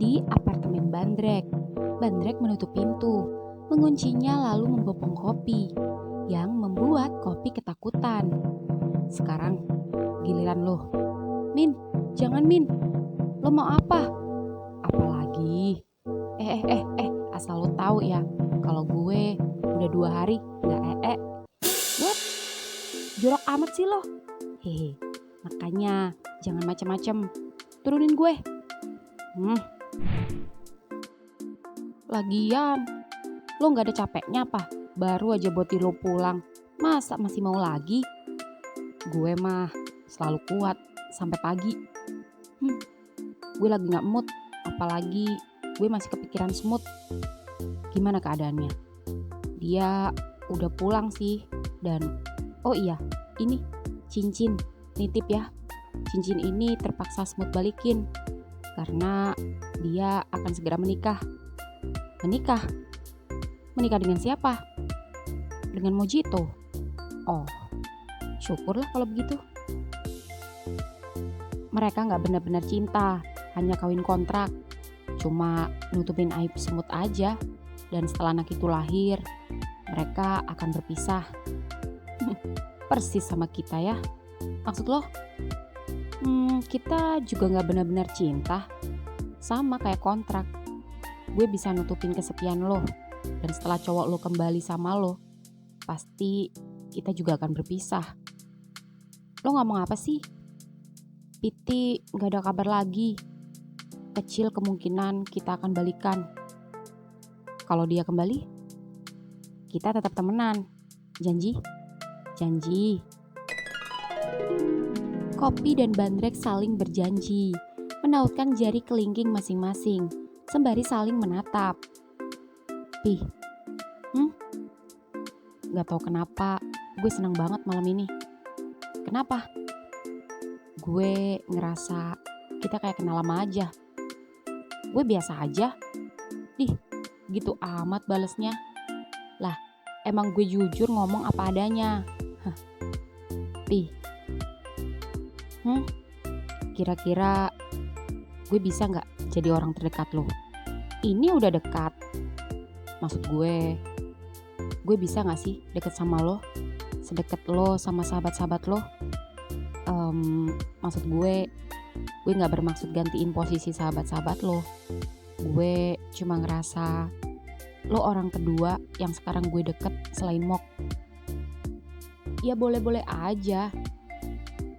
Di apartemen Bandrek, Bandrek menutup pintu, menguncinya lalu membopong kopi, yang membuat kopi ketakutan. Sekarang giliran lo. Min, jangan Min. Lo mau apa? Apalagi? Asal lo tahu ya, kalau gue udah 2 hari nggak What? Jorok amat sih lo. Hehe, makanya jangan macem-macem. Turunin gue. Lagian, lo nggak ada capeknya apa? Baru aja boti lo pulang, masa masih mau lagi? Gue mah selalu kuat sampai pagi. Gue lagi nggak mood, apalagi gue masih kepikiran Smooth. Gimana keadaannya? Dia udah pulang sih, dan oh iya, ini cincin nitip ya. Cincin ini terpaksa Smooth balikin karena dia akan segera menikah. Menikah? Menikah dengan siapa? Dengan Mojito. Oh, syukurlah kalau begitu. Mereka gak benar-benar cinta, hanya kawin kontrak. Cuma nutupin aib Smooth aja. Dan setelah anak itu lahir, mereka akan berpisah. Persis sama kita ya. Maksud lo? Kita juga gak benar-benar cinta. Sama kayak kontrak. Gue bisa nutupin kesepian lo. Dan setelah cowok lo kembali sama lo, pasti kita juga akan berpisah. Lo ngomong apa sih? Piti gak ada kabar lagi. Kecil kemungkinan kita akan balikan. Kalau dia kembali, kita tetap temenan. Janji? Janji. Kopi dan Bandrek saling berjanji, menautkan jari kelingking masing-masing, sembari saling menatap. Pih, gak tahu kenapa, gue senang banget malam ini. Kenapa? Gue ngerasa kita kayak kenal lama aja. Gue biasa aja. Gitu amat balesnya. Lah, emang gue jujur ngomong apa adanya. Pih, kira-kira gue bisa gak jadi orang terdekat lo? Ini udah dekat. Maksud gue bisa gak sih deket sama lo? Sedekat lo sama sahabat-sahabat lo? Maksud gue gak bermaksud gantiin posisi sahabat-sahabat lo. Gue cuma ngerasa lo orang kedua yang sekarang gue deket selain Mok. Ya boleh-boleh aja.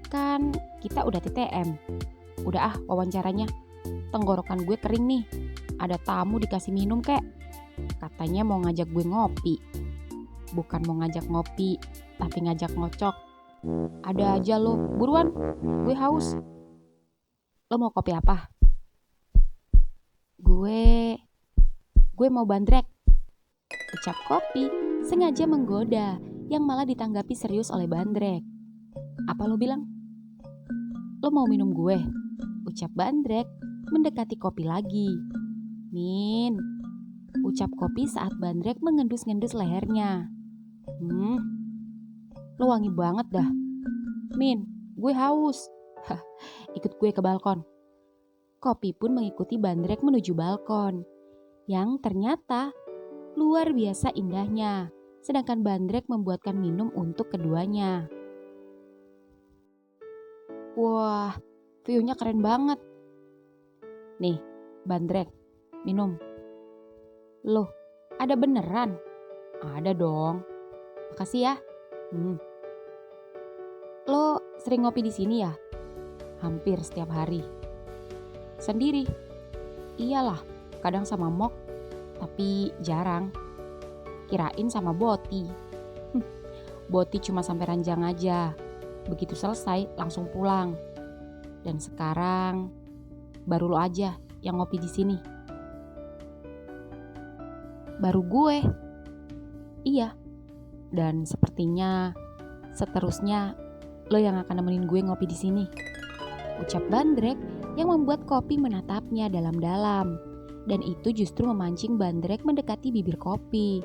Kan kita udah TTM. Udah wawancaranya. Tenggorokan gue kering nih. Ada tamu dikasih minum kek. Katanya mau ngajak gue ngopi. Bukan mau ngajak ngopi, tapi ngajak ngocok. Ada aja lo, buruan. Gue haus. Lo mau kopi apa? Gue mau Bandrek. Ucap Kopi sengaja menggoda, yang malah ditanggapi serius oleh Bandrek. Apa lo bilang? Lo mau minum gue? Ucap Bandrek mendekati Kopi lagi. Min, ucap Kopi saat Bandrek mengendus-ngendus lehernya. Lo wangi banget dah. Min, gue haus. Ikut gue ke balkon. Kopi pun mengikuti Bandrek menuju balkon, yang ternyata luar biasa indahnya, sedangkan Bandrek membuatkan minum untuk keduanya. Wah, view-nya keren banget. Nih, Bandrek, minum. Loh, ada beneran? Ada dong. Makasih ya. Lo sering ngopi di sini ya? Hampir setiap hari. Sendiri? Iyalah, kadang sama Mok, tapi jarang. Kirain sama Boti. Boti cuma sampai ranjang aja. Begitu selesai langsung pulang. Dan sekarang baru lo aja yang ngopi di sini. Baru gue. Iya. Dan sepertinya seterusnya lo yang akan nemenin gue ngopi di sini. Ucap Bandrek yang membuat Kopi menatapnya dalam-dalam. Dan itu justru memancing Bandrek mendekati bibir Kopi.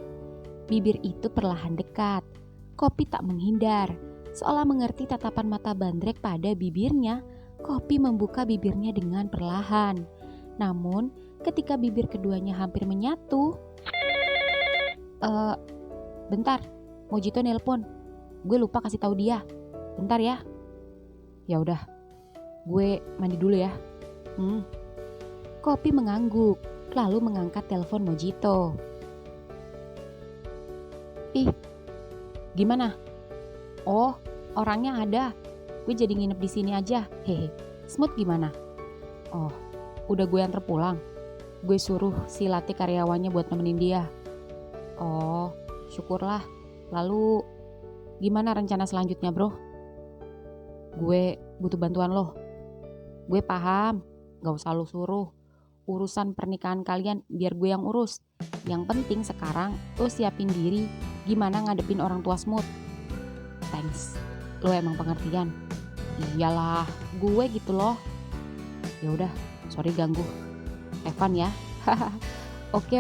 Bibir itu perlahan dekat. Kopi tak menghindar. Seolah mengerti tatapan mata Bandrek pada bibirnya, Kopi membuka bibirnya dengan perlahan. Namun ketika bibir keduanya hampir menyatu, bentar, Mojito nelpon. Gue lupa kasih tahu dia. Bentar ya. Ya udah, gue mandi dulu ya. Kopi mengangguk, lalu mengangkat telepon Mojito. Ih, gimana? Oh, orangnya ada. Gue jadi nginep di sini aja. Hehe. Smooth gimana? Oh, udah gue antar pulang. Gue suruh si Lati karyawannya buat nemenin dia. Oh, syukurlah. Lalu, gimana rencana selanjutnya, bro? Gue butuh bantuan lo. Gue paham, gak usah lo suruh. Urusan pernikahan kalian biar gue yang urus. Yang penting sekarang lo siapin diri gimana ngadepin orang tua Smooth. Thanks, lo emang pengertian. Iyalah, gue gitu loh. Ya udah, sorry ganggu. Evan ya. Oke.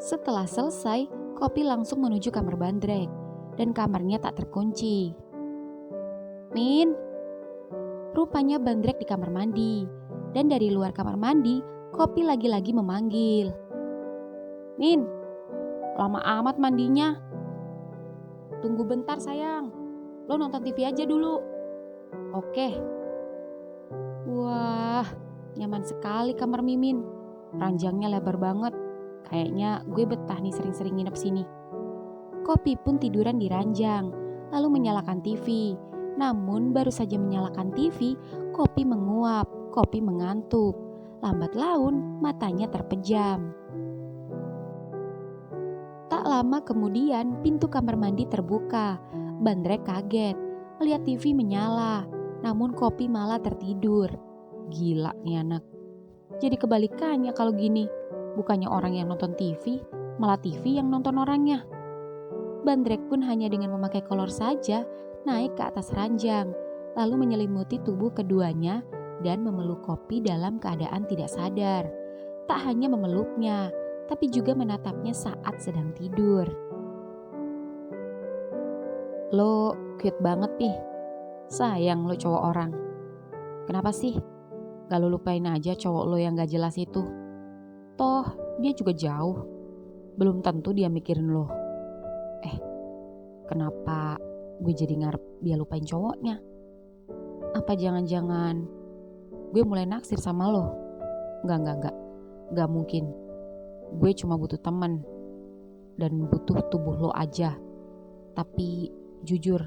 Setelah selesai, Kopi langsung menuju kamar Bandrek dan kamarnya tak terkunci. Min, rupanya Bandrek di kamar mandi dan dari luar kamar mandi, Kopi lagi-lagi memanggil. Min, lama amat mandinya. Tunggu bentar sayang, lo nonton TV aja dulu. Oke. Wah, nyaman sekali kamar Mimin. Ranjangnya lebar banget. Kayaknya gue betah nih sering-sering nginep sini. Kopi pun tiduran di ranjang, lalu menyalakan TV. Namun baru saja menyalakan TV, Kopi menguap, Kopi mengantuk. Lambat laun, matanya terpejam. Tak lama kemudian, pintu kamar mandi terbuka. Bandrek kaget, melihat TV menyala. Namun Kopi malah tertidur. Gila nih anak. Jadi kebalikannya kalau gini. Bukannya orang yang nonton TV, malah TV yang nonton orangnya. Bandrek pun hanya dengan memakai kolor saja naik ke atas ranjang, lalu menyelimuti tubuh keduanya dan memeluk Kopi dalam keadaan tidak sadar. Tak hanya memeluknya, tapi juga menatapnya saat sedang tidur. Lo cute banget Pih. Sayang lo cowok orang. Kenapa sih? Gak lo lupain aja cowok lo yang gak jelas itu. Toh dia juga jauh. Belum tentu dia mikirin lo. Kenapa gue jadi ngarep dia lupain cowoknya? Apa jangan-jangan gue mulai naksir sama lo? Enggak. Gak mungkin. Gue cuma butuh teman dan butuh tubuh lo aja. Tapi jujur,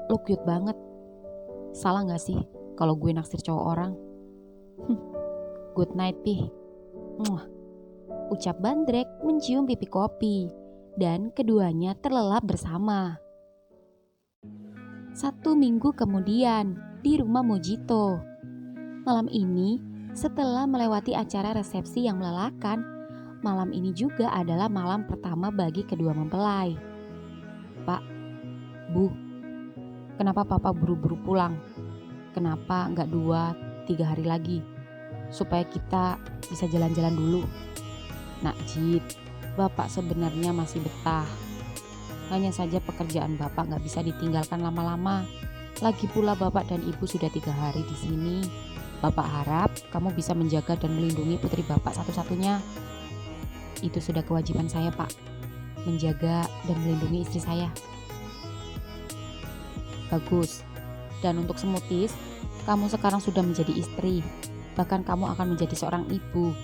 lo cute banget. Salah gak sih kalau gue naksir cowok orang? Good night Pih. Ucap Bandrek mencium pipi Kopi dan keduanya terlelap bersama. 1 minggu kemudian di rumah Mojito. Malam ini setelah melewati acara resepsi yang melelahkan, malam ini juga adalah malam pertama bagi kedua mempelai. Pak, Bu, kenapa Papa buru-buru pulang? Kenapa nggak 2-3 hari lagi? Supaya kita bisa jalan-jalan dulu. Nak Jit, Bapak sebenarnya masih betah. Hanya saja pekerjaan Bapak nggak bisa ditinggalkan lama-lama. Lagi pula Bapak dan Ibu sudah 3 hari di sini. Bapak harap kamu bisa menjaga dan melindungi putri Bapak satu-satunya. Itu sudah kewajiban saya Pak, menjaga dan melindungi istri saya. Bagus. Dan untuk Smoothies, kamu sekarang sudah menjadi istri. Bahkan kamu akan menjadi seorang ibu.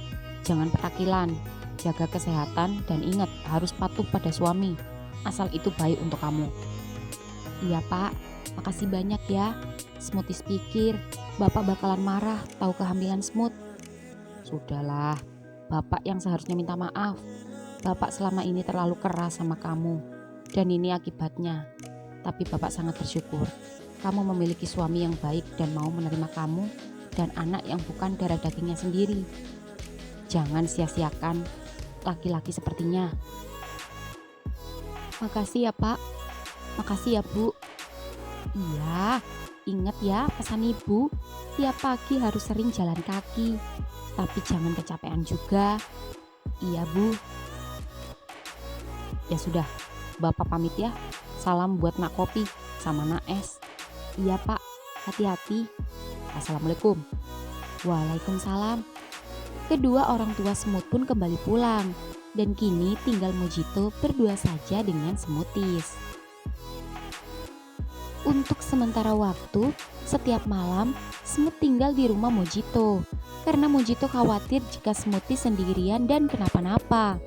Jangan petakilan, jaga kesehatan dan ingat harus patuh pada suami. Asal itu baik untuk kamu. Iya Pak, makasih banyak ya. Smoothies pikir Bapak bakalan marah tahu kehamilan Smooth. Sudahlah, Bapak yang seharusnya minta maaf. Bapak selama ini terlalu keras sama kamu. Dan ini akibatnya. Tapi Bapak sangat bersyukur. Kamu memiliki suami yang baik dan mau menerima kamu dan anak yang bukan darah dagingnya sendiri. Jangan sia-siakan laki-laki sepertinya. Makasih ya Pak. Makasih ya Bu. Iya, ingat ya pesan Ibu. Tiap pagi harus sering jalan kaki. Tapi jangan kecapean juga. Iya Bu. Ya sudah, Bapak pamit ya. Salam buat Nak Kopi sama Nak Es. Iya Pak, hati-hati. Assalamualaikum. Waalaikumsalam. Kedua orang tua Semut pun kembali pulang. Dan kini tinggal Mojito berdua saja dengan Smoothies. Untuk sementara waktu, setiap malam Semut tinggal di rumah Mojito. Karena Mojito khawatir jika Smoothies sendirian dan kenapa-napa.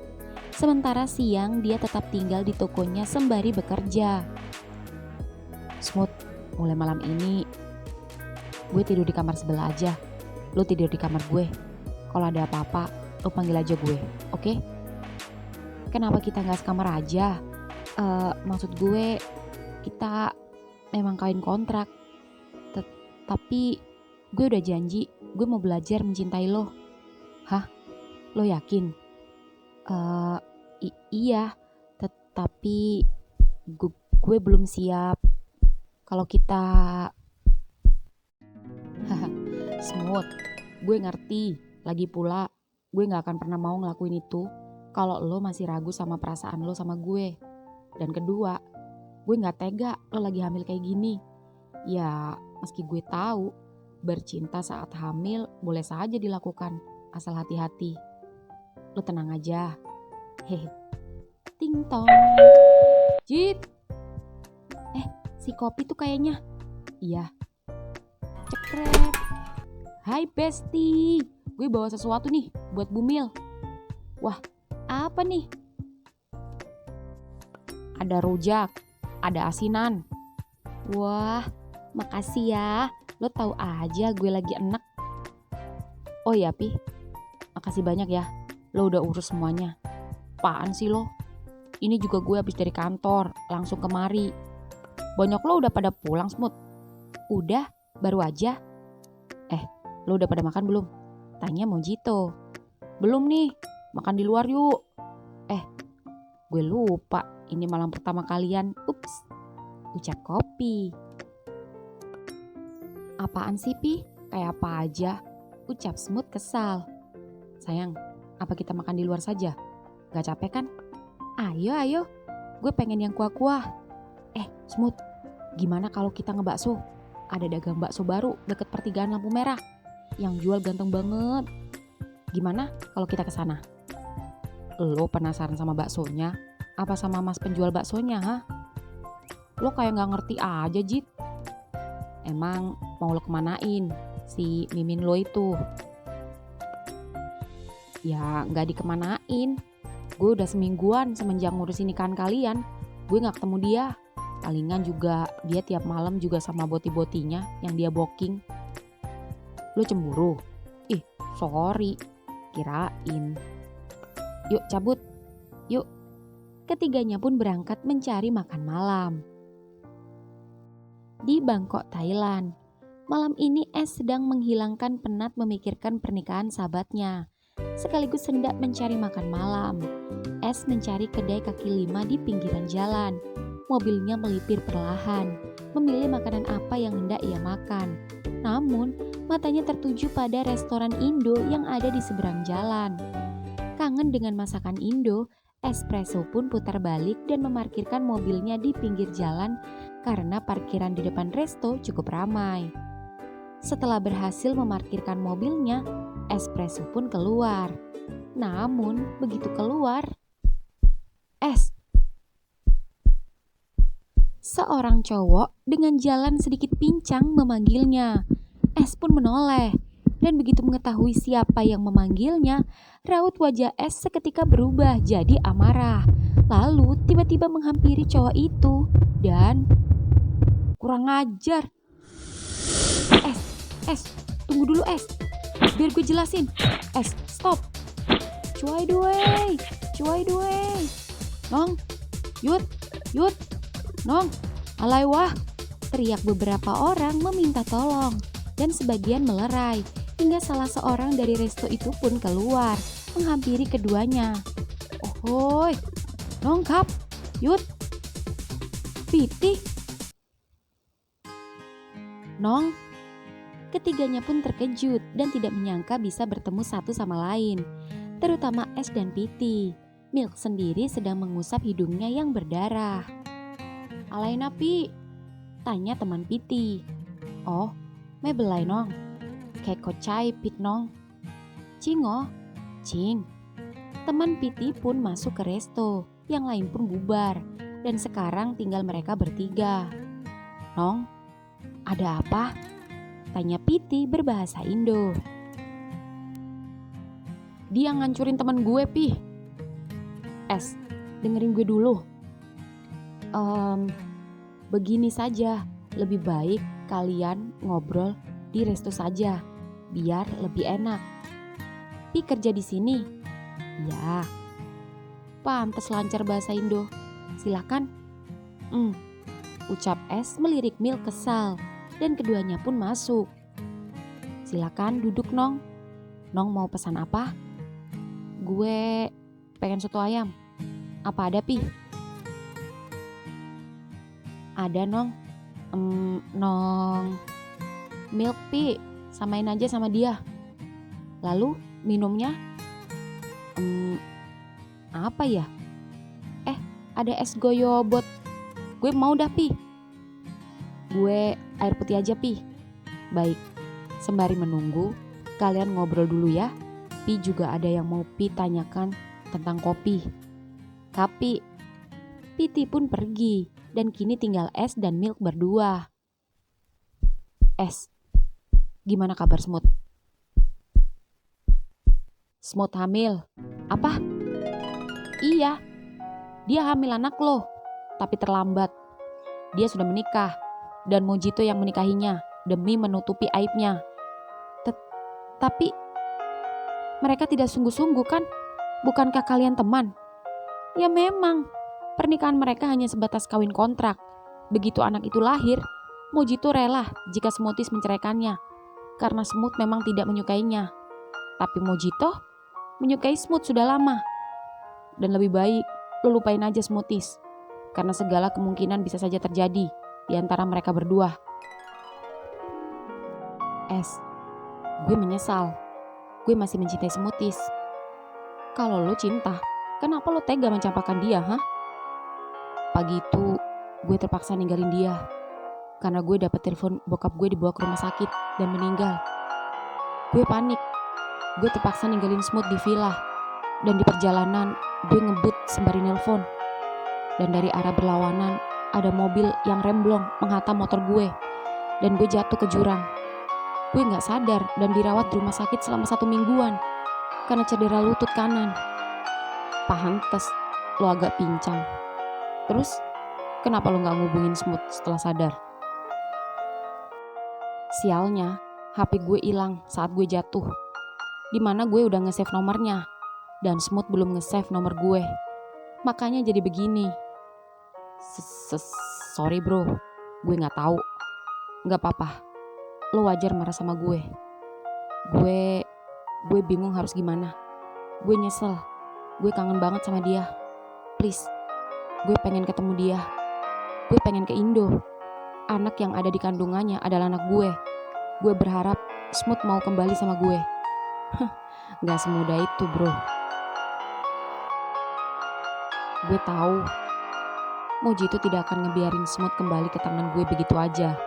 Sementara siang dia tetap tinggal di tokonya sembari bekerja. Smooth, mulai malam ini gue tidur di kamar sebelah aja. Lo tidur di kamar gue. Kalau ada apa-apa, lo panggil aja gue, oke? Kenapa kita gak sekamar aja? Maksud gue, kita memang kawin kontrak. Tapi gue udah janji, gue mau belajar mencintai lo. Hah? Lo yakin? Iya, tapi gue belum siap. Kalau kita... Smooth, gue ngerti. Lagi pula, gue gak akan pernah mau ngelakuin itu kalau lo masih ragu sama perasaan lo sama gue. Dan kedua, gue gak tega lo lagi hamil kayak gini. Ya, meski gue tahu bercinta saat hamil boleh saja dilakukan, asal hati-hati. Lo tenang aja. Hehe. Ting tong. Jit. Si kopi tuh kayaknya. Iya. Cekrek. Hai Besti. Gue bawa sesuatu nih buat Bumil. Wah, apa nih? Ada rujak, ada asinan. Wah, makasih ya. Lo tahu aja gue lagi enek. Oh iya Pi, makasih banyak ya. Lo udah urus semuanya. Apaan sih lo? Ini juga gue habis dari kantor, langsung kemari. Bonyok lo udah pada pulang, Smooth? Udah, baru aja. Lo udah pada makan belum? Tanya Mojito. Belum nih, makan di luar yuk. Gue lupa, ini malam pertama kalian. Ups, ucap Kopi. Apaan sih Pi? Kayak apa aja? Ucap Smooth kesal. Sayang, apa kita makan di luar saja? Gak capek kan? Ayo, gue pengen yang kuah-kuah. Smooth, gimana kalau kita ngebakso? Ada dagang bakso baru deket pertigaan lampu merah. Yang jual ganteng banget. Gimana kalau kita kesana? Lo penasaran sama baksonya? Apa sama mas penjual baksonya, ha? Lo kayak gak ngerti aja, Jit. Emang mau lo kemanain si Mimin lo itu? Ya gak dikemanain. Gue udah semingguan semenjak ngurusin nikahan kalian. Gue gak ketemu dia. Palingan juga dia tiap malam juga sama boti-botinya yang dia booking. Lo cemburu? Ih, sorry. Kirain. Yuk cabut. Yuk. Ketiganya pun berangkat mencari makan malam. Di Bangkok, Thailand. Malam ini Es sedang menghilangkan penat memikirkan pernikahan sahabatnya. Sekaligus hendak mencari makan malam. Es mencari kedai kaki lima di pinggiran jalan. Mobilnya melipir perlahan, memilih makanan apa yang hendak ia makan. Namun, matanya tertuju pada restoran Indo yang ada di seberang jalan. Kangen dengan masakan Indo, Espresso pun putar balik dan memarkirkan mobilnya di pinggir jalan karena parkiran di depan resto cukup ramai. Setelah berhasil memarkirkan mobilnya, Espresso pun keluar. Namun, begitu keluar, seorang cowok dengan jalan sedikit pincang memanggilnya. Es pun menoleh, dan begitu mengetahui siapa yang memanggilnya, raut wajah Es seketika berubah jadi amarah. Lalu tiba-tiba menghampiri cowok itu dan kurang ajar. Es, tunggu dulu Es, biar gue jelasin. Es, stop. Cuai duwe. Nong, yut. Nong, alay wah, teriak beberapa orang meminta tolong dan sebagian melerai hingga salah seorang dari resto itu pun keluar menghampiri keduanya. Ohoi, Nong kap, yut, Piti, Nong. Ketiganya pun terkejut dan tidak menyangka bisa bertemu satu sama lain, terutama Es dan Piti. Milk sendiri sedang mengusap hidungnya yang berdarah. Alay napi? Tanya teman Piti. Oh, May belai nong. Keko chai pit nong. Cingo. Cing. Teman Piti pun masuk ke resto. Yang lain pun bubar. Dan sekarang tinggal mereka bertiga. Nong, ada apa? Tanya Piti berbahasa Indo. Dia ngancurin teman gue, Pi. Es, dengerin gue dulu. Begini saja, lebih baik kalian ngobrol di resto saja, biar lebih enak. Pi kerja di sini? Ya. Pantes lancar bahasa Indo. Silakan. Ucap Es melirik Mil kesal dan keduanya pun masuk. Silakan duduk Nong. Nong mau pesan apa? Gue pengen soto ayam. Apa ada Pi? Ada Nong. Nong. Milk Pi, samain aja sama dia. Lalu minumnya? Apa ya? Ada es goyobot. Gue mau dah Pi. Gue air putih aja Pi. Baik, sembari menunggu, kalian ngobrol dulu ya. Pi juga ada yang mau Pi tanyakan tentang kopi. Tapi Piti pun pergi dan kini tinggal Es dan Milk berdua. Es, gimana kabar Smut? Smut hamil. Apa? Iya, dia hamil anak loh, tapi terlambat. Dia sudah menikah dan Mojito yang menikahinya demi menutupi aibnya. Tapi mereka tidak sungguh-sungguh kan? Bukankah kalian teman? Ya memang, pernikahan mereka hanya sebatas kawin kontrak. Begitu anak itu lahir, Mojito rela jika Smoothies menceraikannya karena Smooth memang tidak menyukainya. Tapi Mojito menyukai Smooth sudah lama. Dan lebih baik lo lupain aja Smoothies, karena segala kemungkinan bisa saja terjadi di antara mereka berdua. Es, gue menyesal. Gue masih mencintai Smoothies. Kalau lo cinta, kenapa lo tega mencampakkan dia, ha? Pagi itu gue terpaksa ninggalin dia karena gue dapet telepon bokap gue dibawa ke rumah sakit dan meninggal. Gue panik. Gue terpaksa ninggalin Smooth di villa. Dan di perjalanan gue ngebut sembari nelpon. Dan dari arah berlawanan ada mobil yang remblong menghantam motor gue. Dan gue jatuh ke jurang. Gue gak sadar dan dirawat di rumah sakit selama 1 mingguan karena cedera lutut kanan. Pantes lo agak pincang. Terus kenapa lo gak ngubungin Smooth setelah sadar? Sialnya HP gue hilang saat gue jatuh. Dimana gue udah nge-save nomornya dan Smooth belum nge-save nomor gue. Makanya jadi begini. Sorry bro, gue gak tahu. Gak apa-apa, lo wajar marah sama gue. Gue bingung harus gimana. Gue nyesel, gue kangen banget sama dia. Please, gue pengen ketemu dia. Gue pengen ke Indo. Anak yang ada di kandungannya adalah anak gue. Gue berharap Smooth mau kembali sama gue. Gak semudah itu bro. Gue tahu Mojito tidak akan ngebiarin Smooth kembali ke tangan gue begitu aja.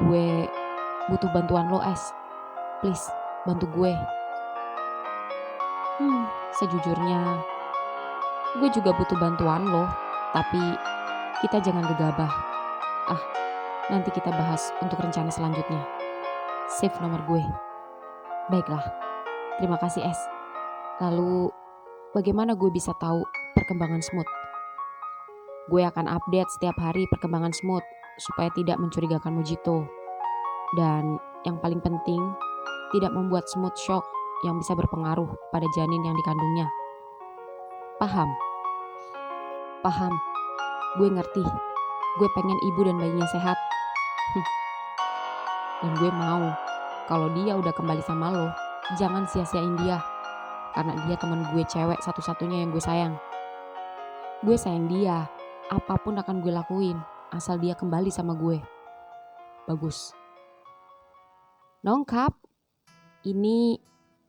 Gue butuh bantuan lo Es. Please, bantu gue. Sejujurnya gue juga butuh bantuan lo. Tapi kita jangan gegabah. Nanti kita bahas untuk rencana selanjutnya. Save nomor gue. Baiklah, terima kasih Es. Lalu bagaimana gue bisa tahu perkembangan Smooth? Gue akan update setiap hari perkembangan Smooth supaya tidak mencurigakan Mojito. Dan yang paling penting, tidak membuat Smooth shock yang bisa berpengaruh pada janin yang dikandungnya. Paham? Paham. Gue ngerti. Gue pengen ibu dan bayinya sehat. Dan gue mau kalau dia udah kembali sama lo, jangan sia-siain dia. Karena dia teman gue cewek satu-satunya yang gue sayang. Gue sayang dia. Apapun akan gue lakuin asal dia kembali sama gue. Bagus. Nongkap. Ini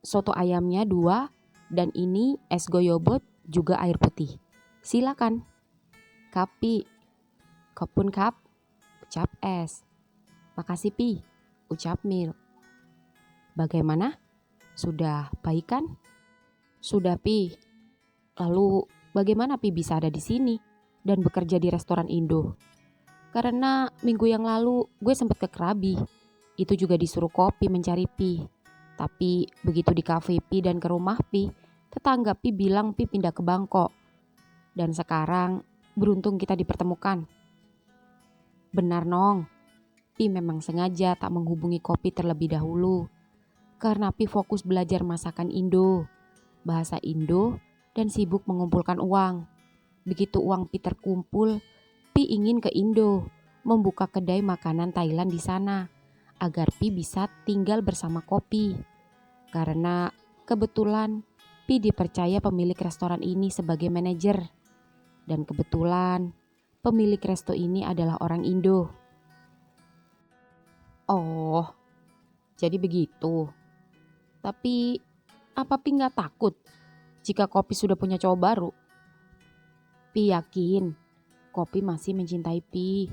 soto ayamnya 2 dan ini es goyobot juga air putih. Silakan. Kapi. Kopun kap. Ucap Es. Makasih Pi. ucap Mil. Bagaimana? Sudah baik kan? Sudah Pi. Lalu bagaimana Pi bisa ada di sini dan bekerja di restoran Indo? Karena minggu yang lalu gue sempat ke Krabi. Itu juga disuruh Kopi mencari Pi. Tapi begitu di kafe Pi dan ke rumah Pi, tetangga Pi bilang Pi pindah ke Bangkok. Dan sekarang beruntung kita dipertemukan. Benar Nong, Pi memang sengaja tak menghubungi Kopi terlebih dahulu. Karena Pi fokus belajar masakan Indo, bahasa Indo, dan sibuk mengumpulkan uang. Begitu uang Pi terkumpul, Pi ingin ke Indo, membuka kedai makanan Thailand di sana, agar Pi bisa tinggal bersama Kopi. Karena kebetulan Pi dipercaya pemilik restoran ini sebagai manajer. Dan kebetulan pemilik resto ini adalah orang Indo. Oh, jadi begitu. Tapi apa Pi nggak takut jika Kopi sudah punya cowok baru? Pi yakin Kopi masih mencintai Pi.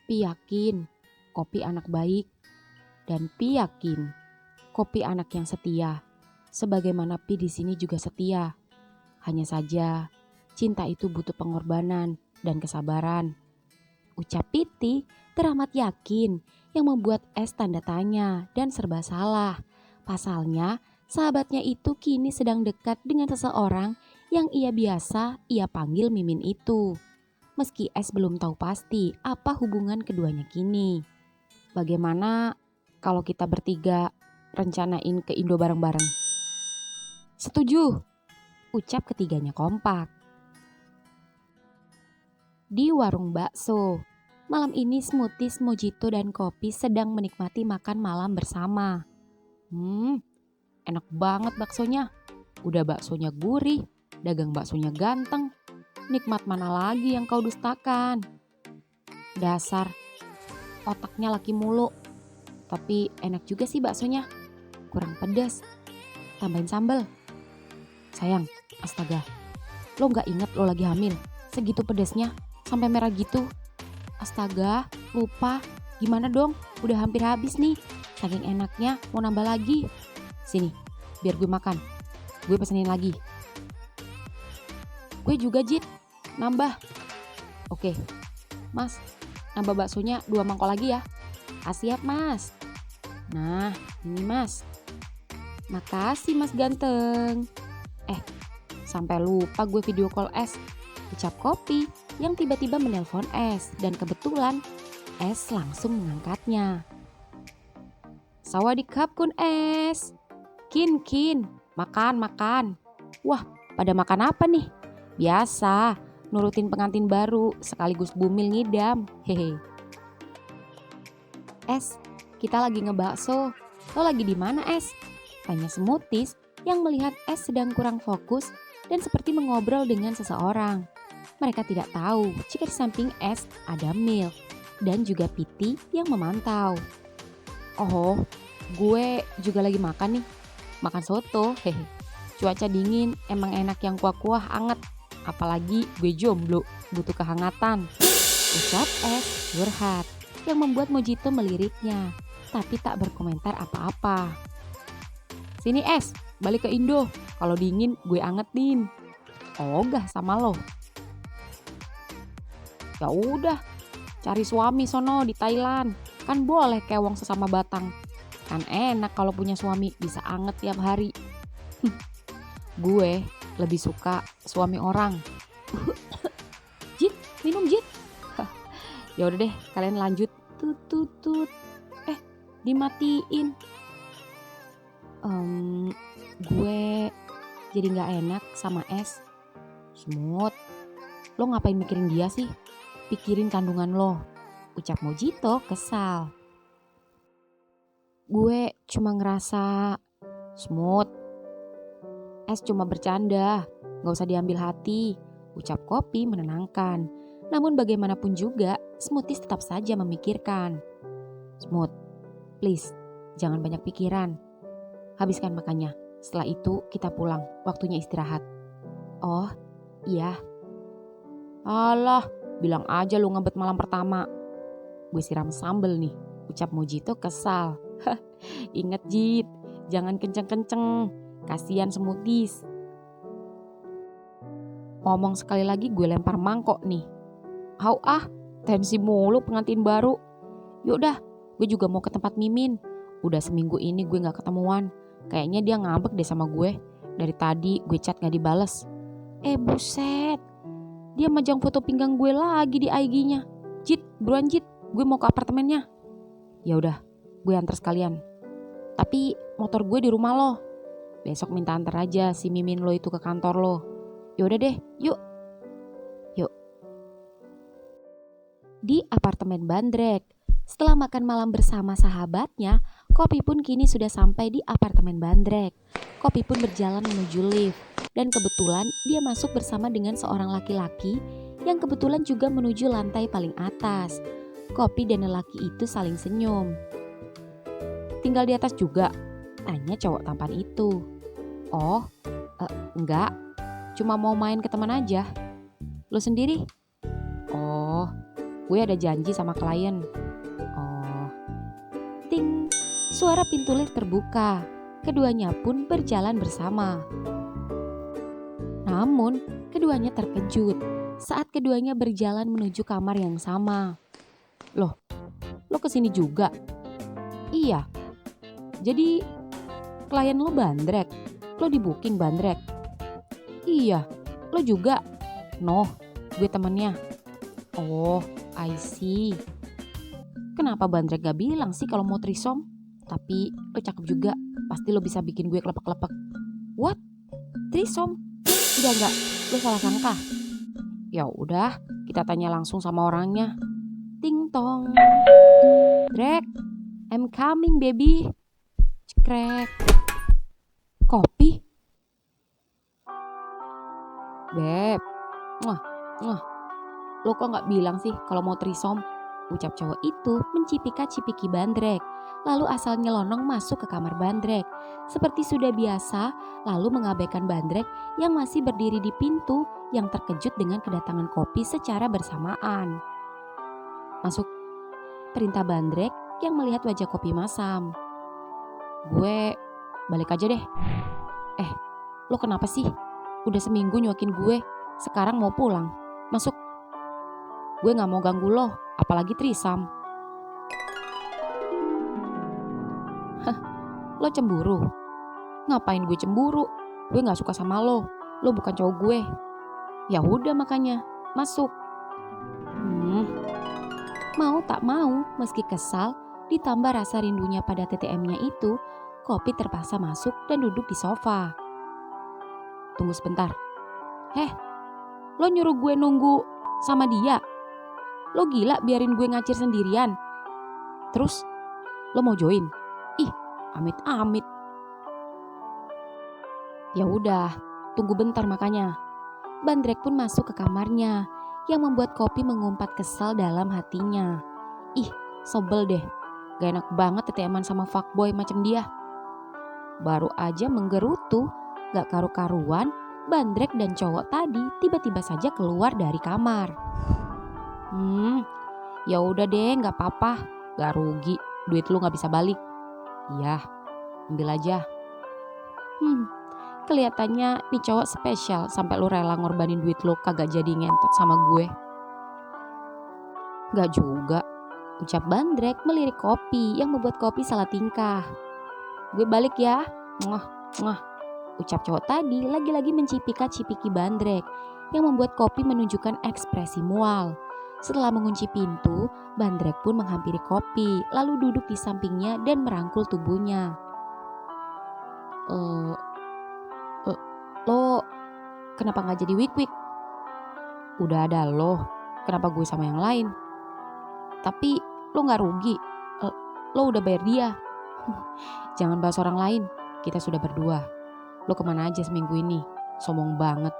Pi yakin Kopi anak baik. Dan Pi yakin Kopi anak yang setia. Sebagaimana Pi di sini juga setia. Hanya saja cinta itu butuh pengorbanan dan kesabaran. Ucap Piti teramat yakin yang membuat Es tanda tanya dan serba salah. Pasalnya sahabatnya itu kini sedang dekat dengan seseorang yang ia panggil Mimin itu. Meski Es belum tahu pasti apa hubungan keduanya kini. Bagaimana kalau kita bertiga rencanain ke Indo bareng-bareng? Setuju, ucap ketiganya kompak. Di warung bakso, malam ini Smoothies, Mojito, dan Kopi sedang menikmati makan malam bersama. Enak banget baksonya. Udah baksonya gurih, dagang baksonya ganteng. Nikmat mana lagi yang kau dustakan? Dasar, otaknya laki mulu. Tapi enak juga sih baksonya. Kurang pedas. Tambahin sambal. Sayang, astaga. Lo gak inget lo lagi hamil? Segitu pedasnya, sampai merah gitu. Astaga, lupa. Gimana dong? Udah hampir habis nih. Saking enaknya, mau nambah lagi. Sini, biar gue makan. Gue pesenin lagi. Gue juga Jit, nambah. Oke, Mas, nambah baksonya 2 mangkok lagi ya. Siap Mas. Nah, ini Mas. Makasih Mas ganteng. Sampai lupa gue video call Es. Ucap Kopi yang tiba-tiba menelpon Es dan kebetulan Es langsung mengangkatnya. Sawadikap kun Es. Kin, makan. Wah, pada makan apa nih? Biasa, nurutin pengantin baru sekaligus bumil ngidam. Hehe. Es, kita lagi ngebakso. Lo lagi di mana Es? Tanya Smoothies yang melihat Es sedang kurang fokus dan seperti mengobrol dengan seseorang. Mereka tidak tahu jika di samping Es ada Milk dan juga Piti yang memantau. Oh, gue juga lagi makan nih. Makan soto, hehe. Cuaca dingin, emang enak yang kuah-kuah anget. Apalagi gue jomblo, butuh kehangatan. Ucap Es curhat yang membuat Mojito meliriknya, tapi tak berkomentar apa-apa. Sini Es, balik ke Indo. Kalau dingin gue angetin. Ogah sama lo. Ya udah, cari suami sono di Thailand. Kan boleh kewong sesama Batang. Kan enak kalau punya suami bisa anget tiap hari. Gue lebih suka suami orang. Jit, minum Jit. Ya udah deh, kalian lanjut. Tut. Dimatiin. Gue jadi nggak enak sama Es. Smooth, lo ngapain mikirin dia sih? Pikirin kandungan lo, ucap Mojito kesal. Gue cuma ngerasa Smooth. Es cuma bercanda, gak usah diambil hati, ucap Kopi menenangkan. Namun bagaimanapun juga, Smoothies tetap saja memikirkan. Smooth, please, jangan banyak pikiran. Habiskan makannya, setelah itu kita pulang, waktunya istirahat. Oh, iya. Alah, bilang aja lu ngebet malam pertama. Gue siram sambel nih, Ucap Mujito kesal. Ingat Jit, jangan kenceng-kenceng, kasihan smoothies. Ngomong sekali lagi gue lempar mangkok nih. Tensi mulu pengantin baru. Yaudah, gue juga mau ke tempat Mimin. Udah seminggu ini gue gak ketemuan. Kayaknya dia ngambek deh sama gue. Dari tadi gue chat gak dibales. Buset, dia majang foto pinggang gue lagi di IG-nya. Jit, buruan Jit, gue mau ke apartemennya. Ya udah, gue antar sekalian. Tapi motor gue di rumah lo. Besok minta antar aja si Mimin lo itu ke kantor lo. Yaudah deh, yuk. Di apartemen Bandrek, setelah makan malam bersama sahabatnya, Kopi pun kini sudah sampai di apartemen Bandrek. Kopi pun berjalan menuju lift, dan kebetulan dia masuk bersama dengan seorang laki-laki yang kebetulan juga menuju lantai paling atas. Kopi dan lelaki itu saling senyum. Tinggal di atas juga? Tanya cowok tampan itu. Oh, enggak, cuma mau main ke teman aja. Lo sendiri? Oh, gue ada janji sama klien. Oh. Ting, suara pintu lift terbuka. Keduanya pun berjalan bersama. Namun, keduanya terkejut saat keduanya berjalan menuju kamar yang sama. Loh, lo kesini juga? Iya. Jadi, klien lo Bandrek? Lo di booking Bandrek? Iya. Lo juga? No, gue temennya. Oh, I see. Kenapa Bandrek gak bilang sih kalau mau trisom? Tapi lo cakep juga, pasti lo bisa bikin gue kelepek-kelepek. What? Trisom? Enggak, lo salah sangka. Ya udah, kita tanya langsung sama orangnya. Ting tong. Drek, I'm coming baby. Cekrek. Kopi? Beb, lo kok gak bilang sih kalau mau trisom? Ucap cowok itu mencipika-cipiki Bandrek. Lalu asal nyelonong masuk ke kamar Bandrek. Seperti sudah biasa, lalu mengabaikan Bandrek yang masih berdiri di pintu yang terkejut dengan kedatangan Kopi secara bersamaan. Masuk, perintah Bandrek yang melihat wajah Kopi masam. Gue balik aja deh. Lo kenapa sih? Udah seminggu nyuakin gue, sekarang mau pulang. Masuk. Gue gak mau ganggu lo, apalagi trisam. Lo cemburu? Ngapain gue cemburu? Gue gak suka sama lo bukan cowok gue. Ya udah makanya, masuk. Mau tak mau, meski kesal, ditambah rasa rindunya pada TTM-nya itu, Kopi terpaksa masuk dan duduk di sofa. Tunggu sebentar. Lo nyuruh gue nunggu sama dia? Lo gila biarin gue ngacir sendirian? Terus, lo mau join? Amit-amit. Ya udah, tunggu bentar makanya. Bandrek pun masuk ke kamarnya, yang membuat Kopi mengumpat kesal dalam hatinya. Sobel deh. Gak enak banget TTM-an sama fuckboy macam dia. Baru aja menggerutu, gak karu-karuan, Bandrek dan cowok tadi tiba-tiba saja keluar dari kamar. Ya udah deh, gak apa-apa. Gak rugi, duit lu gak bisa balik. Iya, ambil aja. Kelihatannya nih cowok spesial sampai lu rela ngorbanin duit lu kagak jadi ngentot sama gue. Gak juga, ucap Bandrek melirik Kopi yang membuat Kopi salah tingkah. Gue balik ya, ucap cowok tadi lagi-lagi mencipika-cipiki Bandrek yang membuat Kopi menunjukkan ekspresi mual. Setelah mengunci pintu, Bandrek pun menghampiri Kopi lalu duduk di sampingnya dan merangkul tubuhnya. Lo kenapa gak jadi wik-wik? Udah ada lo, kenapa gue sama yang lain? Tapi lo gak rugi, lo udah bayar dia. Jangan bahas orang lain, kita sudah berdua. Lo kemana aja seminggu ini? Sombong banget,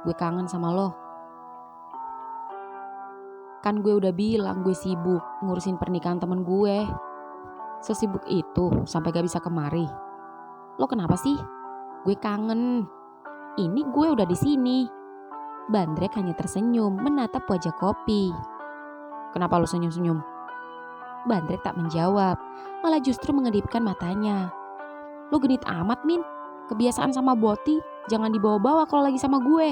gue kangen sama lo. Kan gue udah bilang gue sibuk ngurusin pernikahan temen gue. Sesibuk itu sampai gak bisa kemari. Lo kenapa sih? Gue kangen. Ini gue udah di sini. Bandrek hanya tersenyum menatap wajah Kopi. Kenapa lo senyum-senyum? Bandrek tak menjawab, malah justru mengedipkan matanya. Lo genit amat, Min. Kebiasaan sama Boti, jangan dibawa-bawa kalau lagi sama gue.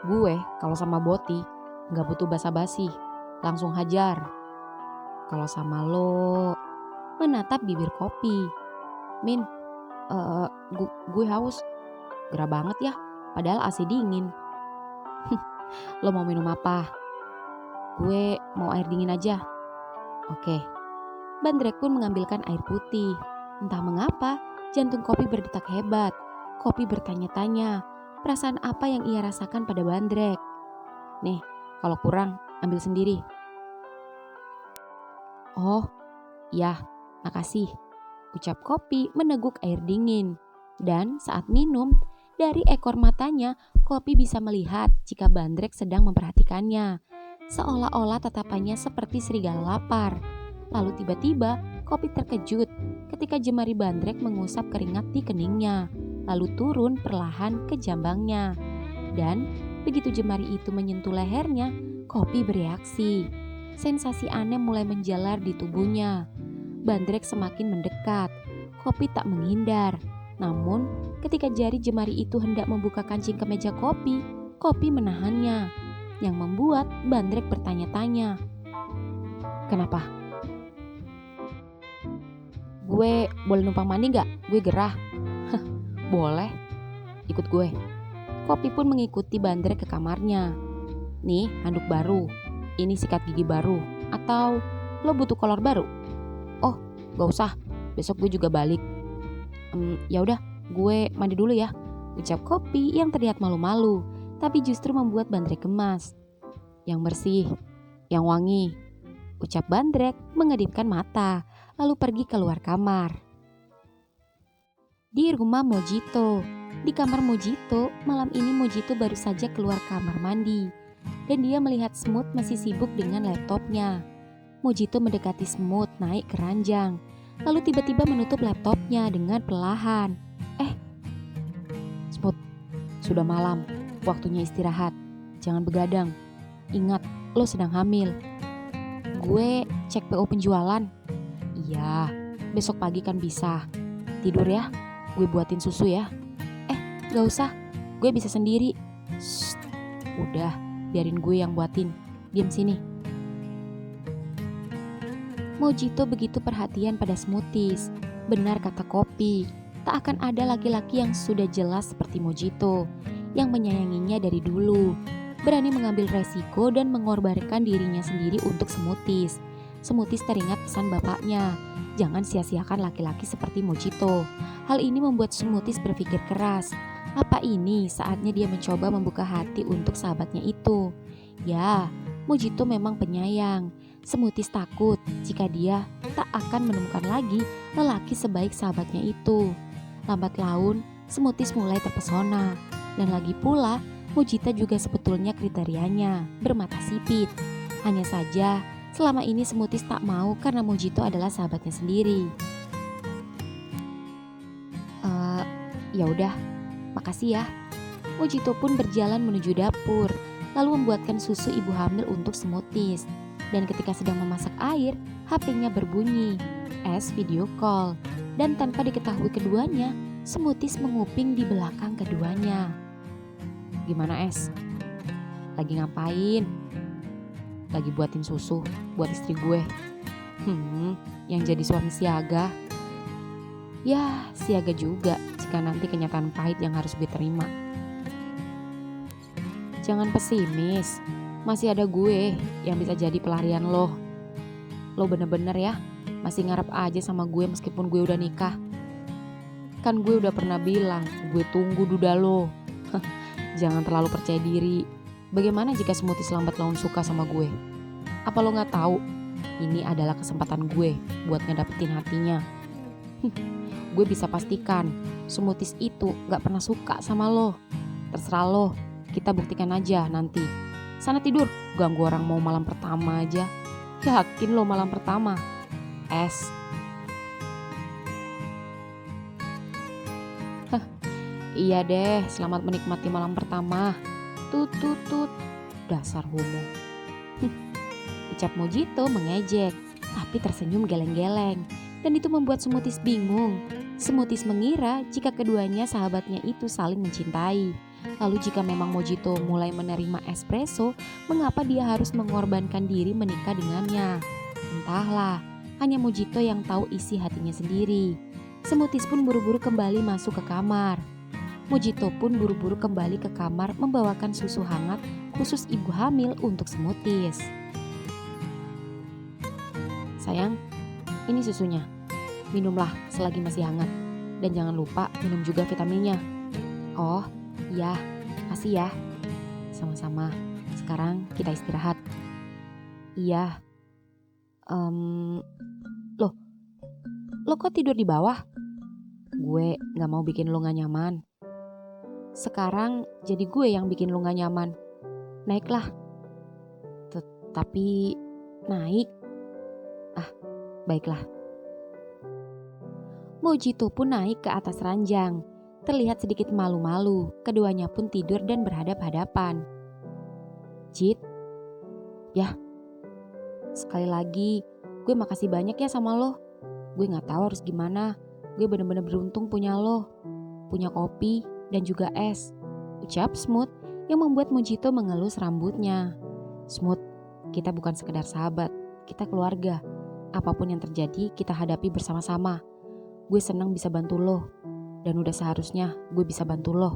Gue kalau sama Boti gak butuh basa-basi, langsung hajar. Kalau sama lo, menatap bibir Kopi. Min, gue haus. Gerah banget ya, padahal AC dingin. Lo mau minum apa? Gue mau air dingin aja. Oke. Bandrek pun mengambilkan air putih. Entah mengapa, jantung Kopi berdetak hebat. Kopi bertanya-tanya, perasaan apa yang ia rasakan pada Bandrek. Nih, kalau kurang, ambil sendiri. Oh, ya, makasih. Ucap Kopi meneguk air dingin. Dan saat minum, dari ekor matanya, Kopi bisa melihat jika Bandrek sedang memperhatikannya. Seolah-olah tatapannya seperti serigala lapar. Lalu tiba-tiba Kopi terkejut ketika jemari Bandrek mengusap keringat di keningnya, lalu turun perlahan ke jambangnya. Dan begitu jemari itu menyentuh lehernya, Kopi bereaksi. Sensasi aneh mulai menjalar di tubuhnya. Bandrek semakin mendekat. Kopi tak menghindar. Namun ketika jari jemari itu hendak membuka kancing kemeja Kopi, Kopi menahannya. Yang membuat Bandrek bertanya-tanya. Kenapa? Gue boleh numpang mandi gak? Gue gerah. Boleh. Ikut gue. Kopi pun mengikuti Bandrek ke kamarnya. Nih handuk baru. Ini sikat gigi baru. Atau lo butuh kolor baru? Oh gak usah. Besok gue juga balik. Ya udah, gue mandi dulu ya. Ucap Kopi yang terlihat malu-malu, tapi justru membuat Bandrek gemas. Yang bersih, yang wangi. Ucap Bandrek mengedipkan mata, lalu pergi keluar kamar. Di rumah Mojito. Di kamar Mojito, malam ini Mojito baru saja keluar kamar mandi. Dan dia melihat Smooth masih sibuk dengan laptopnya. Mojito mendekati Smooth naik ke ranjang. Lalu tiba-tiba menutup laptopnya dengan perlahan. Smooth, sudah malam, waktunya istirahat. Jangan begadang. Ingat, lo sedang hamil. Gue cek PO penjualan. Iya, besok pagi kan bisa. Tidur ya, gue buatin susu ya. Gak usah, gue bisa sendiri. Shh, udah, biarin gue yang buatin. Diam sini. Mojito begitu perhatian pada Smoothies. Benar kata Kopi, tak akan ada laki-laki yang sudah jelas seperti Mojito, yang menyayanginya dari dulu, berani mengambil resiko dan mengorbankan dirinya sendiri untuk Smoothies. Smoothies teringat pesan bapaknya, jangan sia-siakan laki-laki seperti Mojito. Hal ini membuat Smoothies berpikir keras, apa ini saatnya dia mencoba membuka hati untuk sahabatnya itu? Ya, Mojito memang penyayang. Smoothies takut jika dia tak akan menemukan lagi lelaki sebaik sahabatnya itu. Lambat laun, Smoothies mulai terpesona. Dan lagi pula, Mojito juga sebetulnya kriterianya, bermata sipit. Hanya saja, selama ini Smoothies tak mau karena Mojito adalah sahabatnya sendiri. Ya udah, makasih ya. Mojito pun berjalan menuju dapur, lalu membuatkan susu ibu hamil untuk Smoothies. Dan ketika sedang memasak air, HP-nya berbunyi, Es video call. Dan tanpa diketahui keduanya, Smoothies menguping di belakang keduanya. Gimana Es? Lagi ngapain? Lagi buatin susu buat istri gue. Yang jadi suami siaga. Ya, siaga juga jika nanti kenyataan pahit yang harus gue terima. Jangan pesimis. Masih ada gue yang bisa jadi pelarian lo. Lo bener-bener ya, masih ngarep aja sama gue meskipun gue udah nikah. Kan gue udah pernah bilang, gue tunggu duda lo. Jangan terlalu percaya diri. Bagaimana jika Smoothies lambat laun suka sama gue? Apa lo gak tahu? Ini adalah kesempatan gue buat ngedapetin hatinya. Gue bisa pastikan, Smoothies itu gak pernah suka sama lo. Terserah lo, kita buktikan aja nanti. Sana tidur, ganggu orang mau malam pertama aja. Yakin lo malam pertama? Es. Iya deh, selamat menikmati malam pertama. Tut tut tut. Dasar homo. Ucap Ucap Mojito mengejek, tapi tersenyum geleng-geleng. Dan itu membuat Smoothies bingung. Smoothies mengira jika keduanya sahabatnya itu saling mencintai. Lalu jika memang Mojito mulai menerima espresso, mengapa dia harus mengorbankan diri menikah dengannya? Entahlah, hanya Mojito yang tahu isi hatinya sendiri. Smoothies pun buru-buru kembali masuk ke kamar. Mojito pun buru-buru kembali ke kamar membawakan susu hangat khusus ibu hamil untuk Smoothies. Sayang, ini susunya. Minumlah selagi masih hangat. Dan jangan lupa minum juga vitaminnya. Oh, iya, kasih ya. Sama-sama. Sekarang kita istirahat. Iya. Lo kok tidur di bawah? Gue gak mau bikin lo gak nyaman. Sekarang jadi gue yang bikin lo gak nyaman. Naiklah. Tapi naik. Baiklah. Mojito pun naik ke atas ranjang. Terlihat sedikit malu-malu. Keduanya pun tidur dan berhadap-hadapan. Jit. Ya. Sekali lagi, gue makasih banyak ya sama lo. Gue gak tahu harus gimana. Gue bener-bener beruntung punya lo. Punya kopi dan juga es. Ucap Smooth yang membuat Mojito mengelus rambutnya. Smooth, kita bukan sekedar sahabat. Kita keluarga. Apapun yang terjadi kita hadapi bersama-sama. Gue senang bisa bantu lo. Dan udah seharusnya gue bisa bantu lo.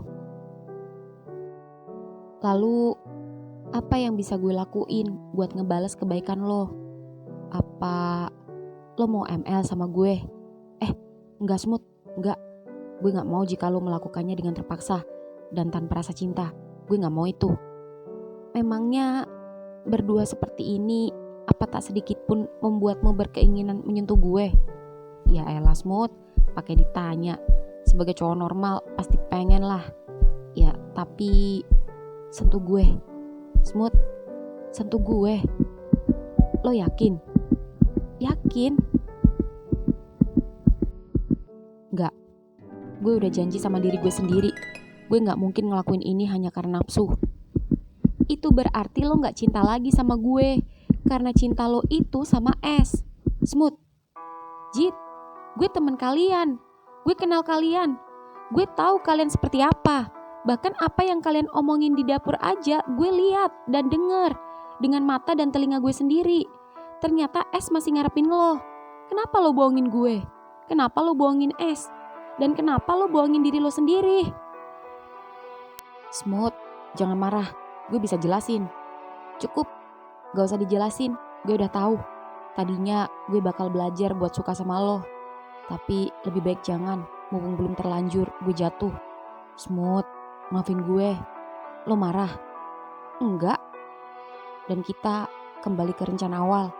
Lalu apa yang bisa gue lakuin buat ngebales kebaikan lo? Apa lo mau ML sama gue? Enggak Smooth, enggak. Gue gak mau jika lo melakukannya dengan terpaksa dan tanpa rasa cinta. Gue gak mau itu. Memangnya berdua seperti ini apa tak sedikit pun membuatmu berkeinginan menyentuh gue? Ya elah Smooth, pakai ditanya. Sebagai cowok normal pasti pengen lah. Ya tapi sentuh gue. Smooth, sentuh gue. Lo yakin? Yakin? Enggak. Gue udah janji sama diri gue sendiri. Gue gak mungkin ngelakuin ini hanya karena nafsu. Itu berarti lo gak cinta lagi sama gue. Karena cinta lo itu sama es. Smooth. Jit, gue temen kalian. Gue kenal kalian. Gue tahu kalian seperti apa. Bahkan apa yang kalian omongin di dapur aja gue lihat dan denger. Dengan mata dan telinga gue sendiri. Ternyata es masih ngarepin lo. Kenapa lo bohongin gue? Kenapa lo bohongin es? Dan kenapa lo bohongin diri lo sendiri? Smooth, jangan marah. Gue bisa jelasin. Cukup, gak usah dijelasin. Gue udah tahu. Tadinya gue bakal belajar buat suka sama lo. Tapi lebih baik jangan. Mumpung belum terlanjur, gue jatuh. Smooth, maafin gue. Lo marah? Enggak. Dan kita kembali ke rencana awal.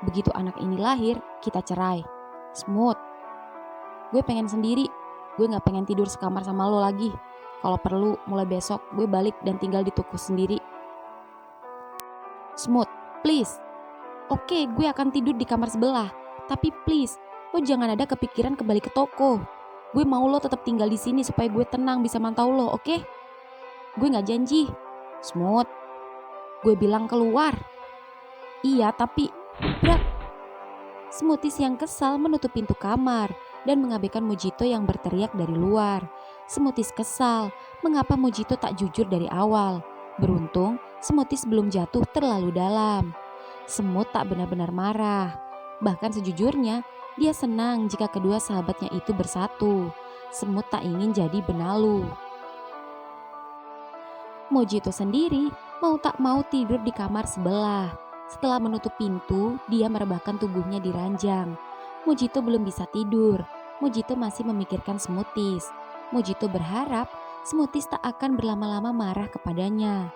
Begitu anak ini lahir, kita cerai. Smooth. Gue pengen sendiri. Gue gak pengen tidur sekamar sama lo lagi. Kalau perlu mulai besok gue balik dan tinggal di toko sendiri. Smooth, please. Oke, gue akan tidur di kamar sebelah. Tapi please, lo jangan ada kepikiran kembali ke toko. Gue mau lo tetap tinggal di sini supaya gue tenang bisa mantau lo, oke? Gue gak janji. Smooth, gue bilang keluar. Iya, tapi berat. Smoothies yang kesal menutup pintu kamar dan mengabaikan Mojito yang berteriak dari luar. Smoothies kesal, mengapa Mojito tak jujur dari awal? Beruntung, Smoothies belum jatuh terlalu dalam. Semut tak benar-benar marah. Bahkan sejujurnya, dia senang jika kedua sahabatnya itu bersatu. Semut tak ingin jadi benalu. Mojito sendiri mau tak mau tidur di kamar sebelah. Setelah menutup pintu, dia merebahkan tubuhnya di ranjang. Mojito belum bisa tidur. Mojito masih memikirkan Smoothies. Mojito berharap Smoothies tak akan berlama-lama marah kepadanya.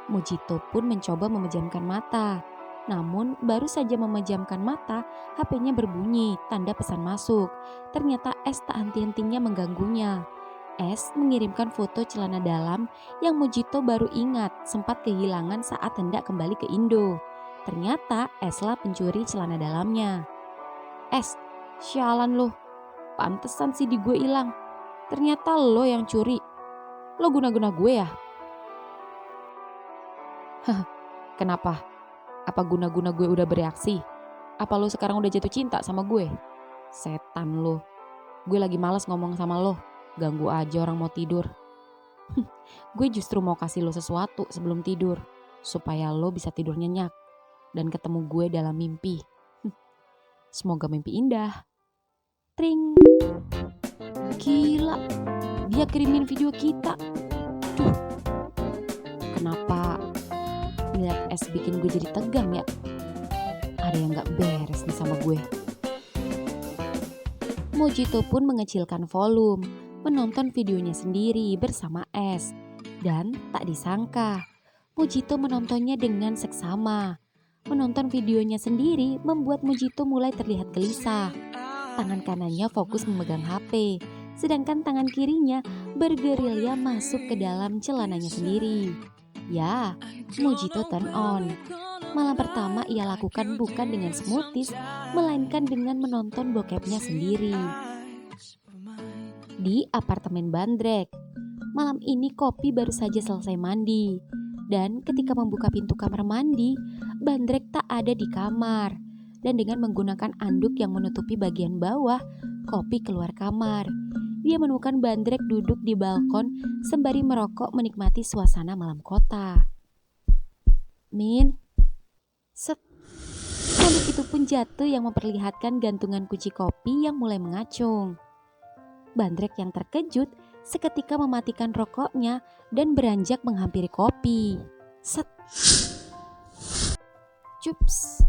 Mojito pun mencoba memejamkan mata. Namun baru saja memejamkan mata, HP-nya berbunyi, tanda pesan masuk. Ternyata Es tak henti-hentinya mengganggunya. Es mengirimkan foto celana dalam yang Mojito baru ingat sempat kehilangan saat hendak kembali ke Indo. Ternyata Eslah pencuri celana dalamnya. Es, sialan lo. Pantesan sih di gue hilang. Ternyata lo yang curi. Lo guna-guna gue ya? Kenapa? Apa guna-guna gue udah bereaksi? Apa lo sekarang udah jatuh cinta sama gue? Setan lo. Gue lagi malas ngomong sama lo. Ganggu aja orang mau tidur. Gue justru mau kasih lo sesuatu sebelum tidur. Supaya lo bisa tidur nyenyak. Dan ketemu gue dalam mimpi. Semoga mimpi indah. Tring. Gila. Dia kirimin video kita. Duh. Kenapa lihat es bikin gue jadi tegang ya? Ada yang gak beres nih sama gue. Mojito pun mengecilkan volume, menonton videonya sendiri bersama es. Dan tak disangka, Mojito menontonnya dengan seksama. Menonton videonya sendiri membuat Mojito mulai terlihat gelisah. Tangan kanannya fokus memegang HP, sedangkan tangan kirinya bergerilya masuk ke dalam celananya sendiri. Ya, Mojito turn on. Malam pertama ia lakukan bukan dengan smoothies, melainkan dengan menonton bokepnya sendiri. Di apartemen Bandrek, malam ini Kopi baru saja selesai mandi. Dan ketika membuka pintu kamar mandi, Bandrek tak ada di kamar. Dan dengan menggunakan anduk yang menutupi bagian bawah, Kopi keluar kamar. Dia menemukan Bandrek duduk di balkon sembari merokok menikmati suasana malam kota. Min, set. Anduk itu pun jatuh yang memperlihatkan gantungan kunci Kopi yang mulai mengacung. Bandrek yang terkejut seketika mematikan rokoknya dan beranjak menghampiri Kopi. Set. Cups.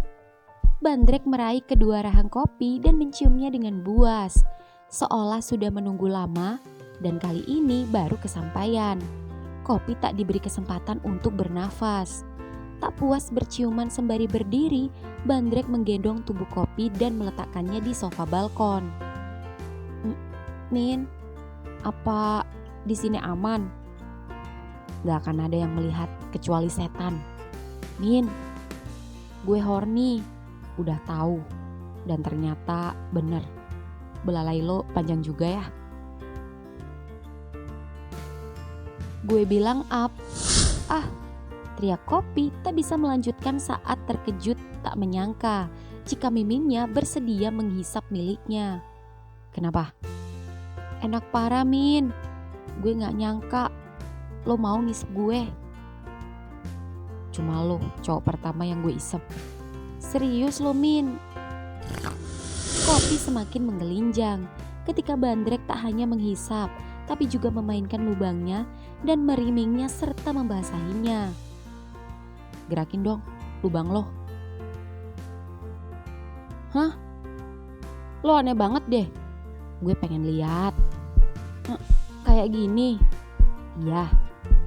Bandrek meraih kedua rahang Kopi dan menciumnya dengan buas, seolah sudah menunggu lama dan kali ini baru kesampaian. Kopi tak diberi kesempatan untuk bernafas. Tak puas berciuman sembari berdiri, Bandrek menggendong tubuh Kopi dan meletakkannya di sofa balkon. Min, apa di sini aman? Gak akan ada yang melihat kecuali setan. Min, gue horny, udah tahu. Dan ternyata bener, belalai lo panjang juga ya. Gue bilang up. Teriak Kopi tak bisa melanjutkan saat terkejut tak menyangka jika miminnya bersedia menghisap miliknya. Kenapa? Enak parah Min, gue gak nyangka lo mau ngisep gue. Cuma lo cowok pertama yang gue isep. Serius lo Min? Kopi semakin menggelinjang ketika Bandrek tak hanya menghisap tapi juga memainkan lubangnya dan merimingnya serta membasahinya. Gerakin dong lubang lo. Hah? Lo aneh banget deh. Gue pengen lihat. Kayak gini. Iya.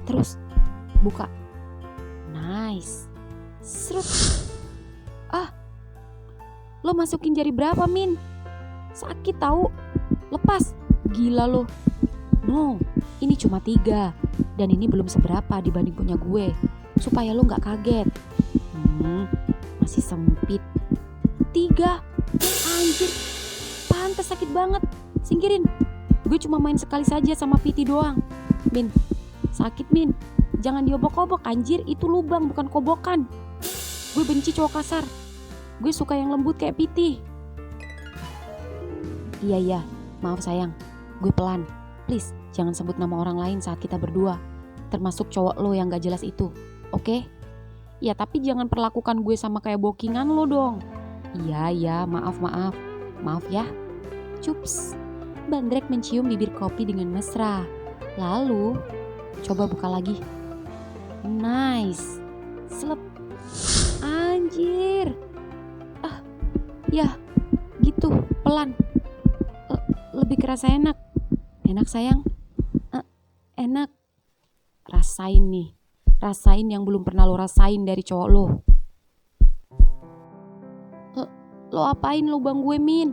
Terus buka. Nice. Serut. Lo masukin jari berapa Min? Sakit tahu. Lepas. Gila lo. No, ini cuma 3. Dan ini belum seberapa dibanding punya gue. Supaya lo gak kaget. Masih sempit. 3. Anjir. Pantes sakit banget. Singkirin. Gue cuma main sekali saja sama Piti doang. Min, sakit Min. Jangan diobok-obok anjir. Itu lubang bukan kobokan. Gue benci cowok kasar. Gue suka yang lembut kayak Piti. Iya. Maaf sayang. Gue pelan. Please, jangan sebut nama orang lain saat kita berdua. Termasuk cowok lo yang gak jelas itu. Oke? Ya tapi jangan perlakukan gue sama kayak bokingan lo dong. Iya, maaf. Maaf ya. Cups. Bandrek mencium bibir Kopi dengan mesra. Lalu, coba buka lagi. Nice. Slep. Anjir. Ya, gitu, pelan. Lebih kerasa enak. Enak sayang. Enak. Rasain nih. Rasain yang belum pernah lo rasain dari cowok lo. Lo apain lubang gue Min?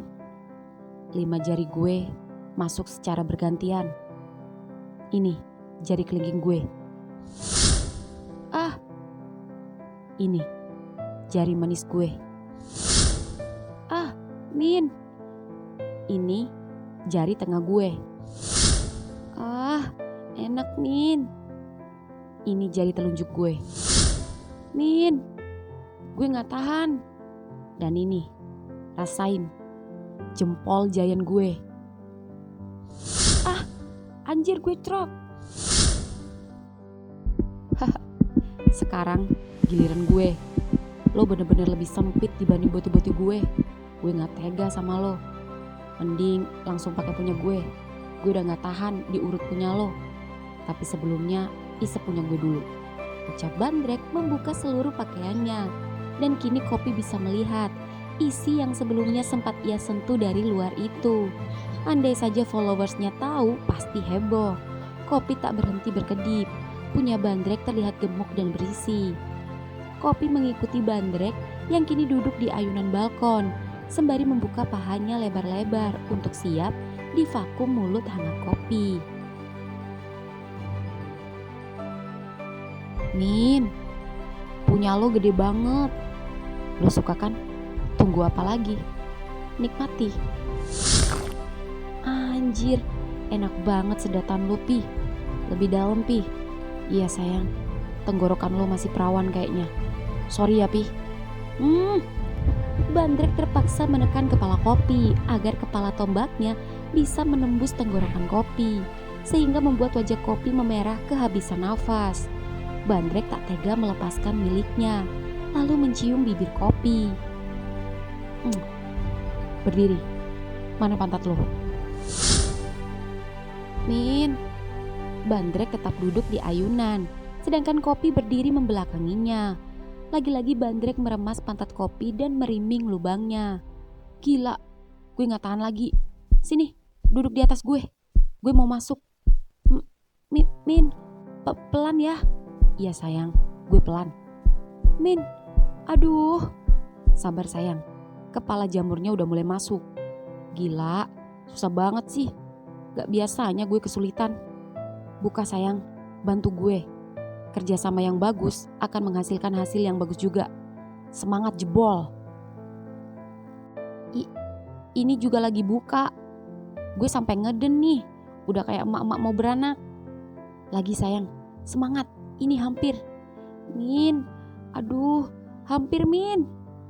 5 jari gue masuk secara bergantian. Ini jari kelingking gue. Ini jari manis gue. Min, ini jari tengah gue. Enak Min. Ini jari telunjuk gue. Min, gue gak tahan. Dan ini, rasain jempol giant gue. Ah, anjir gue trot. Sekarang giliran gue. Lo bener-bener lebih sempit dibanding boti-boti gue. Gue gak tega sama lo. Mending langsung pakai punya gue. Gue udah gak tahan diurut punya lo. Tapi sebelumnya isep punya gue dulu. Ucap Bandrek membuka seluruh pakaiannya. Dan kini Kopi bisa melihat isi yang sebelumnya sempat ia sentuh dari luar itu. Andai saja followersnya tahu, pasti heboh. Kopi tak berhenti berkedip. Punya Bandrek terlihat gemuk dan berisi. Kopi mengikuti Bandrek yang kini duduk di ayunan balkon, sembari membuka pahanya lebar-lebar untuk siap divakum mulut hangat Kopi. Min, punya lo gede banget. Lo suka kan? Tunggu apa lagi? Nikmati. Anjir, enak banget sedatan lo, Pi. Lebih dalam, Pi. Iya sayang, tenggorokan lo masih perawan kayaknya. Sorry ya, Pi. Bandrek terpaksa menekan kepala Kopi agar kepala tombaknya bisa menembus tenggorokan Kopi, sehingga membuat wajah Kopi memerah kehabisan nafas. Bandrek tak tega melepaskan miliknya, lalu mencium bibir Kopi. Berdiri, mana pantat lo? Min. Bandrek tetap duduk di ayunan, sedangkan Kopi berdiri membelakanginya. Lagi-lagi Bandrek meremas pantat Kopi dan meriming lubangnya. Gila, gue gak tahan lagi. Sini, duduk di atas gue. Gue mau masuk. Min, pelan ya. Iya sayang, gue pelan. Min, aduh. Sabar sayang, kepala jamurnya udah mulai masuk. Gila, susah banget sih. Gak biasanya gue kesulitan. Buka sayang, bantu gue. Kerjasama yang bagus akan menghasilkan hasil yang bagus juga. Semangat jebol. Ini juga lagi buka. Gue sampai ngeden nih. Udah kayak emak-emak mau beranak. Lagi sayang, semangat. Ini hampir. Min, aduh, hampir Min.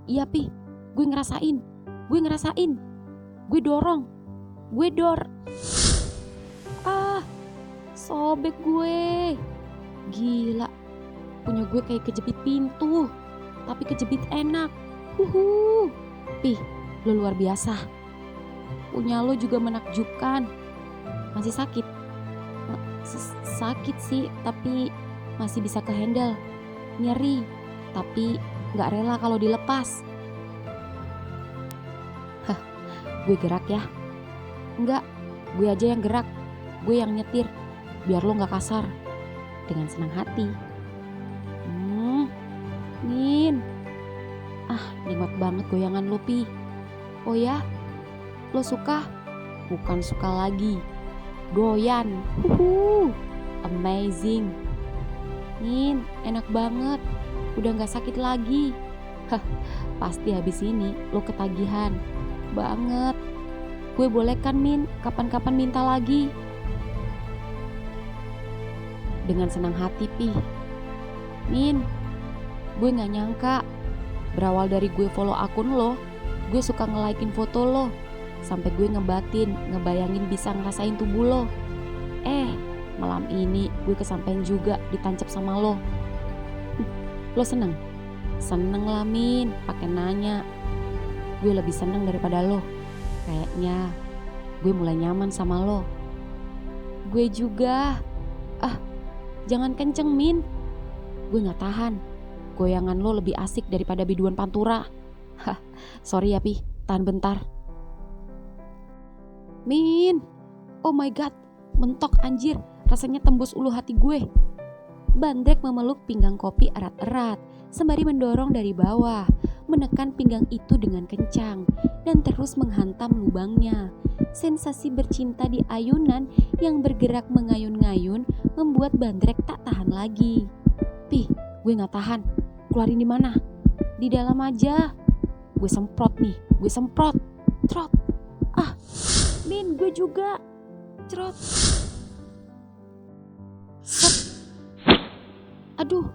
Iya Pi, gue ngerasain. Gue dorong. Sobek gue. Gila, punya gue kayak kejepit pintu, tapi kejepit enak. Pi, lo luar biasa. Punya lo juga menakjubkan. Masih sakit? Sakit sih, tapi masih bisa kehandle. Nyeri, tapi gak rela kalau dilepas. Gue gerak ya? Enggak, gue aja yang gerak. Gue yang nyetir, biar lo gak kasar. Dengan senang hati. Min. Nikmat banget goyangan lo, Pi. Oh ya? Lo suka? Bukan suka lagi. Goyan. Amazing. Min, enak banget. Udah gak sakit lagi. Pasti habis ini lo ketagihan banget. Gue boleh kan Min, kapan-kapan minta lagi. Dengan senang hati Pi. Min, gue gak nyangka. Berawal dari gue follow akun lo, gue suka nge-likein foto lo, sampai gue ngebayangin bisa ngerasain tubuh lo. Malam ini gue kesampaian juga ditancap sama lo. Lo seneng? Seneng lah Min, pakai nanya. Gue lebih seneng daripada lo. Kayaknya gue mulai nyaman sama lo. Gue juga. Jangan kenceng Min. Gue gak tahan. Goyangan lo lebih asik daripada biduan Pantura. Sorry ya Pi, tahan bentar. Min, oh my god, mentok anjir. Rasanya tembus ulu hati gue. Bandrek memeluk pinggang Kopi erat-erat, sembari mendorong dari bawah, menekan pinggang itu dengan kencang, dan terus menghantam lubangnya. Sensasi bercinta di ayunan yang bergerak mengayun-ngayun membuat Bandrek tak tahan lagi. Pi, gue gak tahan. Keluarin di mana? Di dalam aja. Gue semprot nih, Trot. Min, gue juga. Trot. Set. Aduh.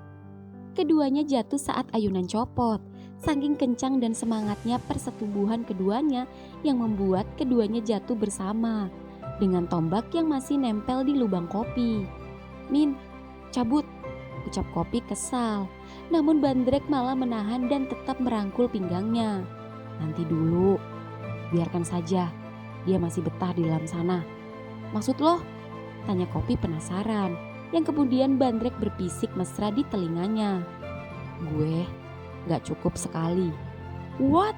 Keduanya jatuh saat ayunan copot. Saking kencang dan semangatnya persetubuhan keduanya yang membuat keduanya jatuh bersama dengan tombak yang masih nempel di lubang Kopi. "Min, cabut," ucap Kopi kesal. Namun Bandrek malah menahan dan tetap merangkul pinggangnya. "Nanti dulu, biarkan saja, dia masih betah di dalam sana." "Maksud lo?" tanya Kopi penasaran, yang kemudian Bandrek berbisik mesra di telinganya. "Gue gak cukup sekali." "What?"